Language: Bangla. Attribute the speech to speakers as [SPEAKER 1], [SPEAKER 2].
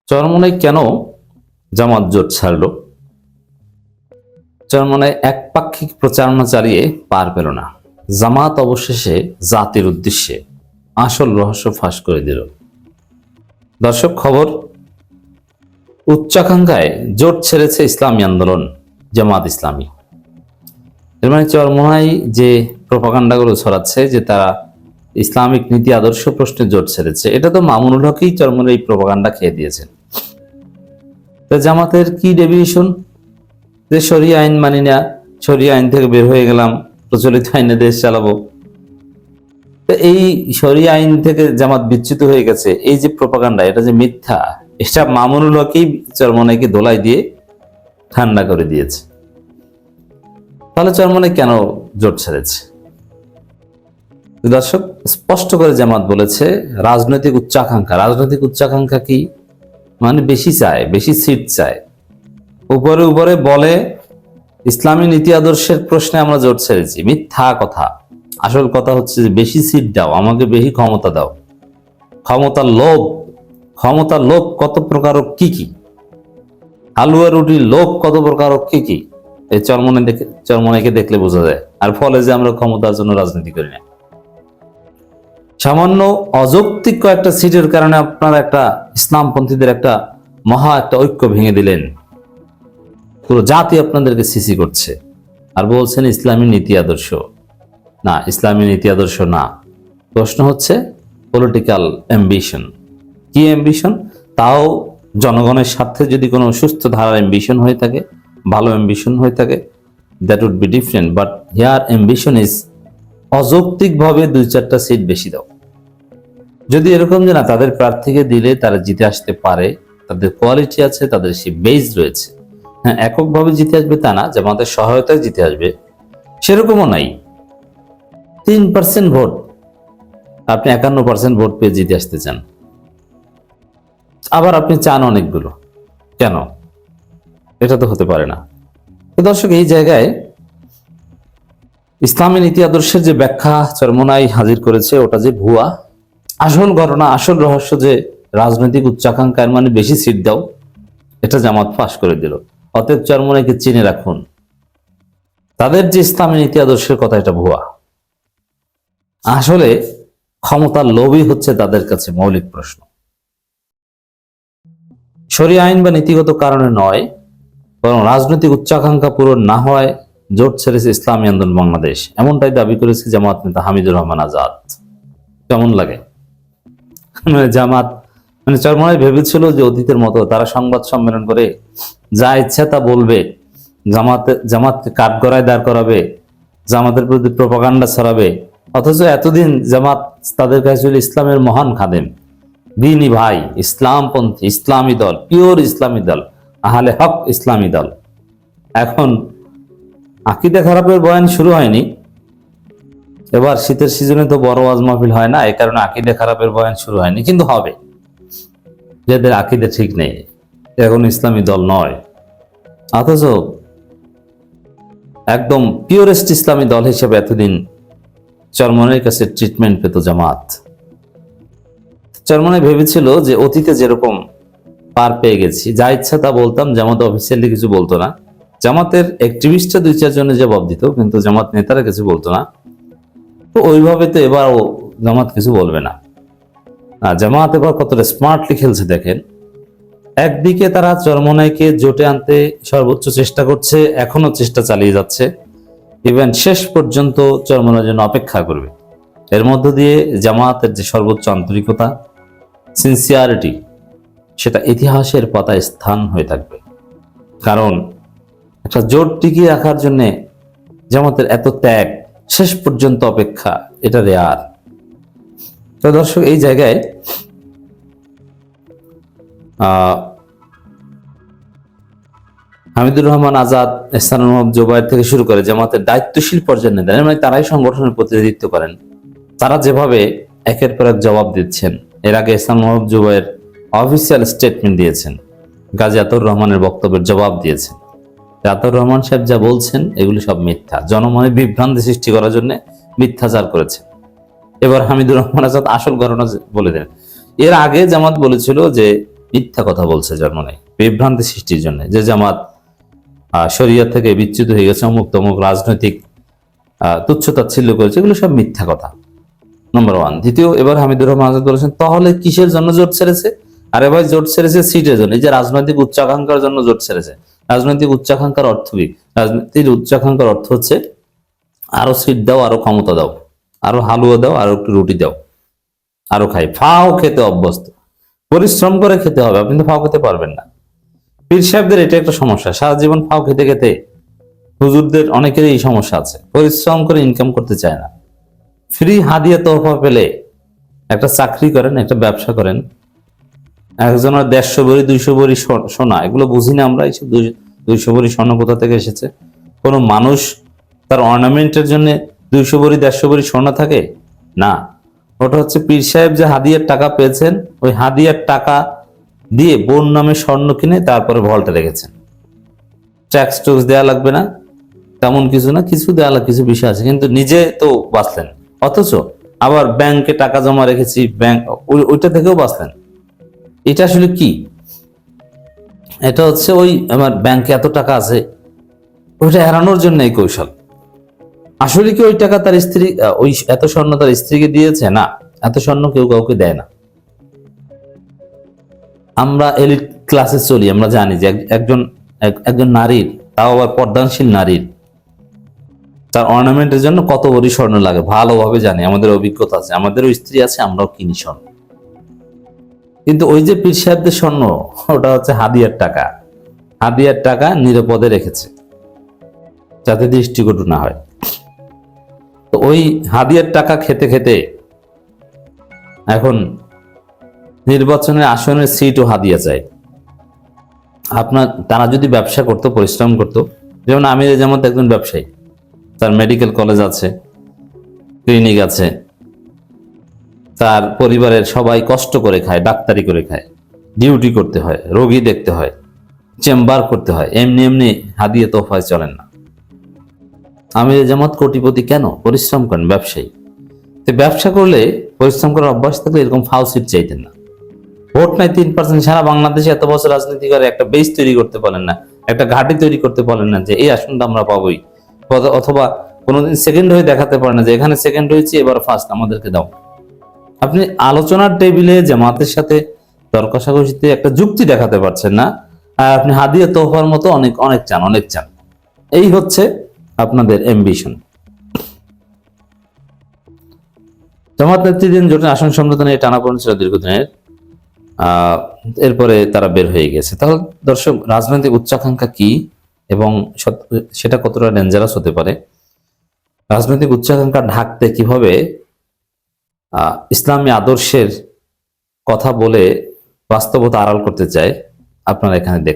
[SPEAKER 1] চরমোনাই কেন জামাত জোট ছাড়ল? চরমোনাই একপাক্ষিক প্রচারণা চালিয়ে পার পেল না। জামাত অবশেষে জাতির উদ্দেশ্যে আসল রহস্য ফাঁস করে দিল। দর্শক, খবর, উচ্চাকাঙ্ক্ষায় জোট ছেড়েছে ইসলামী আন্দোলন জামাত ইসলামী। এর মানে চরমোনাই যে প্রপাগান্ডাগুলো ছড়াচ্ছে যে তারা ইসলামিক নীতি আদর্শ প্রশ্নে জোট ছেড়েছে, এটা তো মামুনুল হকই চরমোনাই এই প্রপাগান্ডা খেয়ে দিয়েছেন। জামাতের কি ডেভিয়েশন যে শরিয়া আইন মানি না, শরিয়া আইন থেকে বের হয়ে গেলাম, প্রচলিত আইনে দেশ চালাবো। এই শরিয়া আইন থেকে জামাত বিচ্যুত হয়ে গেছে, এই যে প্রপাগান্ডা, এটা যে মিথ্যা, এটা মামুনুল হকই চরমোনাইকে দোলাই দিয়ে ঠান্ডা করে দিয়েছে। তাহলে চরমোনাই কেন জোট ছেড়েছে? দর্শক, স্পষ্ট করে জামাত বলেছে রাজনৈতিক উচ্চাকাঙ্ক্ষা। রাজনৈতিক উচ্চাকাঙ্ক্ষা কি? মানে বেশি চায়, বেশি সিট চায়, উপরে উপরে বলে ইসলামী নীতি আদর্শের প্রশ্নে আমরা জোট ছেড়েছি। মিথ্যা কথা। আসল কথা হচ্ছে যে বেশি সিট দাও, আমাকে বেশি ক্ষমতা দাও। ক্ষমতার লোভ, ক্ষমতার লোভ কত প্রকার কি কি, হালুয়া রুটির লোভ কত প্রকার কি কি, এই চরমোনাইকে দেখলে বোঝা যায়। আর ফলে যে আমরা ক্ষমতার জন্য রাজনীতি করি না। সামান্য অযৌক্তিক কয়েকটা সিটের কারণে আপনারা একটা ইসলামপন্থীদের একটা মহা একটা ঐক্য ভেঙে দিলেন। পুরো জাতি আপনাদেরকে সিসি করছে আর বলছেন ইসলামী নীতি আদর্শ না, ইসলামী নীতি আদর্শ না। প্রশ্ন হচ্ছে পলিটিক্যাল অ্যাম্বিশন। কি অ্যাম্বিশন? তাও জনগণের স্বার্থে যদি কোনো সুস্থ ধারার অ্যাম্বিশন হয়ে থাকে, ভালো অ্যাম্বিশন হয়ে থাকে, that would be different. But here ambition is অযৌক্তিকভাবে 2-4টা সিট বেশি দাও। যদি এরকম যে না, তাদের প্রার্থীকে দিলে তারা জিতে আসতে পারে, তাদের কোয়ালিটি আছে, তাদের সেই বেস রয়েছে। হ্যাঁ, এককভাবে জিতে আসবে তা না, জামাতের সহায়তায় জিতে আসবে সেরকমও নাই। 3% ভোট, আপনি 51% ভোট পেয়ে জিতে আসতে চান, আবার আপনি চান অনেকগুলো। কেন? এটা তো হতে পারে না। তো দর্শক, এই জায়গায় ইসলামী নীতি আদর্শের যে ব্যাখ্যা চরমোনাই হাজির করেছে, ওটা যে ভুয়া। আসল ঘটনা, আসল রহস্য যে রাজনৈতিক উচ্চাকাঙ্ক্ষার মানে বেশি সিট দাও, এটা জামাত ফাঁস করে দিল। অতএব চরমোনাইকে চিনে রাখুন, তাদের যে ইসলামী নীতি আদর্শের কথা, এটা ভুয়া। আসলে ক্ষমতার লোভই হচ্ছে তাদের কাছে মৌলিক প্রশ্ন। শরিয়া আইন বা নীতিগত কারণে নয়, বরং রাজনৈতিক উচ্চাকাঙ্ক্ষা পূরণ না হয় জোট ছেড়েছে ইসলামী আন্দোলন বাংলাদেশ, এমনটাই দাবি করেছে জামাত নেতা হামিদুর রহমান আজাদ। কেমন লাগে? জামাত মানে চরমোনাই ভেবেছিল যে অতীতের মতো তারা সংবাদ সম্মেলন করে যা ইচ্ছা তা বলবে, জামাতকে কাঠগড়ায় দাঁড় করাবে, জামাতের প্রতি প্রপাগান্ডা ছড়াবে। অথচ এতদিন জামাত তাদের কাছে ছিল ইসলামের মহান খাদেম, দিনী ভাই, ইসলামপন্থী, ইসলামী দল, পিওর ইসলামী দল, আহলে হক ইসলামী দল। এখন আকীদা খারাপের বয়ান শুরু হয়নি। এবার শীতের সিজনে তো বড় ওয়াজ মাহফিল হয় না, এই কারণে আকীদা খারাপের বয়ান শুরু হয়নি, কিন্তু হবে। যাদের আকীদা ঠিক নেই, এখন ইসলামী দল নয়, অথচ একদম পিওরেস্ট ইসলামী দল হিসেবে এতদিন চরমোনাইয়ের কাছে ট্রিটমেন্ট পেত জামাত। চরমোনাই ভেবেছিল যে অতীতে যেরকম পার পেয়ে গেছি, যা ইচ্ছা তা বলতাম, জামাত অফিসিয়ালি কিছু বলতো না, জামাতের অ্যাক্টিভিস্টরা 2-4 জনের জবাব দিত, কিন্তু জামাত নেতারা কিছু বলতো না। তো ওইভাবে তো এবারও জামাত কিছু বলবে না। জামাত এবার কতটা স্মার্টলি খেলছে দেখেন। একদিকে তারা চরমোনাইকে জোটে আনতে সর্বোচ্চ চেষ্টা করছে, এখনো চেষ্টা চালিয়ে যাচ্ছে, ইভেন শেষ পর্যন্ত চরমোনাইয়ের জন্য অপেক্ষা করবে। এর মধ্য দিয়ে জামাতের যে সর্বোচ্চ আন্তরিকতা, সিনসিয়ারিটি, সেটা ইতিহাসের পাতায় স্থান হয়ে থাকবে। কারণ একটা জোট টিকিয়ে রাখার জন্য জামাতের এত ত্যাগ, শেষ পর্যন্ত অপেক্ষা, এটা রেয়ার। তো দর্শক, এই জায়গায় হামিদুর রহমান আজাদ, এহসানুল হক জুবায়ের থেকে শুরু করে জামাতের দায়িত্বশীল পর্যায়ের নেতা, মানে তারাই সংগঠনের প্রতিনিধিত্ব করেন, তারা যেভাবে একের পর এক জবাব দিচ্ছেন। এর আগে এহসানুল হক জুবায়ের অফিসিয়াল স্টেটমেন্ট দিয়েছেন, গাজী আতাউর রহমানের বক্তব্যের জবাব দিয়েছেন। আতাউর রহমান সাহেব যা বলছেন এগুলি সব মিথ্যা, জনমনে বিভ্রান্তি সৃষ্টি করার জন্য মিথ্যাচার করেছেন। এবার হামিদুর রহমান আজাদ আসল ঘটনা বলে দেন। এর আগে জামাত বলেছিল যে মিথ্যা কথা বলছে জন্মনে, বিভ্রান্তি সৃষ্টির জন্য, যে জামাত শরিয়া থেকে বিচ্যুত হয়ে গেছে, অমুক তমুক রাজনৈতিক তুচ্ছতাচ্ছিল্য করেছে, এগুলো সব মিথ্যা কথা, নম্বর ওয়ান। দ্বিতীয়, এবার হামিদুর রহমান আজাদ বলেছেন তাহলে কিসের জন্য জোট ছেড়েছে? আরে ভাই, জোট ছেড়েছে সিটের জন্য, এই যে রাজনৈতিক উচ্চাকাঙ্ক্ষার জন্য জোট ছেড়েছে। রাজনৈতিক উচ্চাকাঙ্ক্ষার অর্থ কি? রাজনীতির উচ্চাকাঙ্ক্ষার অর্থ হচ্ছে আরো সিট দাও, আরো ক্ষমতা দাও, আরো হালুয়া দাও, আরো একটু রুটি দাও, আরো খাই। ফাও খেতে অভ্যস্ত, পরিশ্রম করে খেতে হবে, আপনি তো ফাও খেতে পারবেন না। পীর সাহেবদের এটা একটা সমস্যা, সারা জীবন ফাও খেতে খেতে হুজুরদের অনেকেরই এই সমস্যা আছে, পরিশ্রম করে ইনকাম করতে চায় না। ফ্রি হাদিয়া তোহফা পেলে একটা চাকরি করেন, একটা ব্যবসা করেন, একজনের 150 ভরি 200 ভরি সোনা, এগুলো বুঝি না আমরা, এইসব 200 ভরি স্বর্ণ কোথা থেকে এসেছে? কোনো মানুষ তার অর্নামেন্টের জন্য 200 ভরি 150 ভরি স্বর্ণ থাকে না, ওটা হচ্ছে পীর সাহেব যে হাদিয়ার টাকা পেয়েছেন, ওই হাদিয়ার টাকা দিয়ে বোন নামে স্বর্ণ কিনে তারপরে ভল্টে রেখেছেন। ট্যাক্স টুক্স দেওয়া লাগবে না, তেমন কিছু না, কিছু দেওয়া লাগবে, কিছু বিষয় আছে, কিন্তু নিজে তো বাঁচলেন। অথচ আবার ব্যাংকে টাকা জমা রেখেছি, ব্যাংক ওইটা থেকেও বাঁচলেন। এটা আসলে কি? এটা হচ্ছে ওই আমার ব্যাংকে এত টাকা আছে, ওইটা এড়ানোর জন্য এই কৌশল। আসলে কি ওই টাকা তার স্ত্রী, ওই এত স্বর্ণ তার স্ত্রীকে দিয়েছে? না, এত স্বর্ণ কেউ কাউকে দেয় না। আমরা এলিট ক্লাসে চলি, আমরা জানি যে একজন নারীর, তাও আবার পর্দানশীল নারীর, তার অর্নামেন্টের জন্য কত ভরি স্বর্ণ লাগে ভালোভাবে জানি, আমাদের অভিজ্ঞতা আছে, আমাদেরও স্ত্রী আছে, আমরাও কিনি স্বর্ণ। কিন্তু ওই যে পীর সাহেবদের স্বর্ণ, ওটা হচ্ছে হাদিয়ার টাকা, হাদিয়ার টাকা নিরাপদে রেখেছে যাতে দৃষ্টিকটু না হয়। তো ওই হাদিয়ার টাকা খেতে খেতে এখন নির্বাচনের আসনের সিটও হাদিয়া চাই। তারা যদি ব্যবসা করতো, পরিশ্রম করতো, যেমন আমির জামাত একজন ব্যবসায়ী, তার মেডিকেল কলেজ আছে, ক্লিনিক আছে, তার পরিবারের সবাই কষ্ট করে খায়, ডাক্তারি করে খায়, ডিউটি করতে হয়, রোগী দেখতে হয়, চেম্বার করতে হয়, এমনি এমনি হাদিয়া তোফায় চলেন না। আমির জামাত কোটিপতি কেন? পরিশ্রম করেন, ব্যবসায়ী। তো ব্যবসা করলে, পরিশ্রম করার অভ্যাস থাকলে এরকম ফাউ সিট চাইতেন না। ভোট নাই 3%, সারা বাংলাদেশে এত বছর রাজনীতি করে একটা বেস তৈরি করতে পারেন না, একটা ঘাঁটি তৈরি করতে পারেন না যে এই আসনটা আমরা পাবোই, অথবা কোনোদিন সেকেন্ড হয়ে দেখাতে পারেন না যে এখানে সেকেন্ড হয়েছি, এবার ফার্স্ট, আমাদেরকে দাও। আপনি আলোচনার টেবিলে জামাতের সাথে তর্ক কষাকষিতে একটা যুক্তি দেখাতে পারছেন না, আর আপনি হাদিয়া তোহফার মতো অনেক অনেক চান, অনেক চান। এই হচ্ছে আপনাদের অ্যাম্বিশন। জামাত নেতৃত্বাধীন জোটের আসন সমঝোতা নিয়ে টানাপোড়েন ছিল দীর্ঘদিনের, এরপরে তারা বের হয়ে গেছে। তাহলে দর্শক, রাজনৈতিক উচ্চাকাঙ্ক্ষা কি এবং সেটা কতটা ডেঞ্জারাস হতে পারে, রাজনৈতিক উচ্চাকাঙ্ক্ষা ঢাকতে কিভাবে ইসলামী আদর্শের কথা বলে বাস্তবতা আড়াল করতে চায়, আপনারা এখানে দেখুন।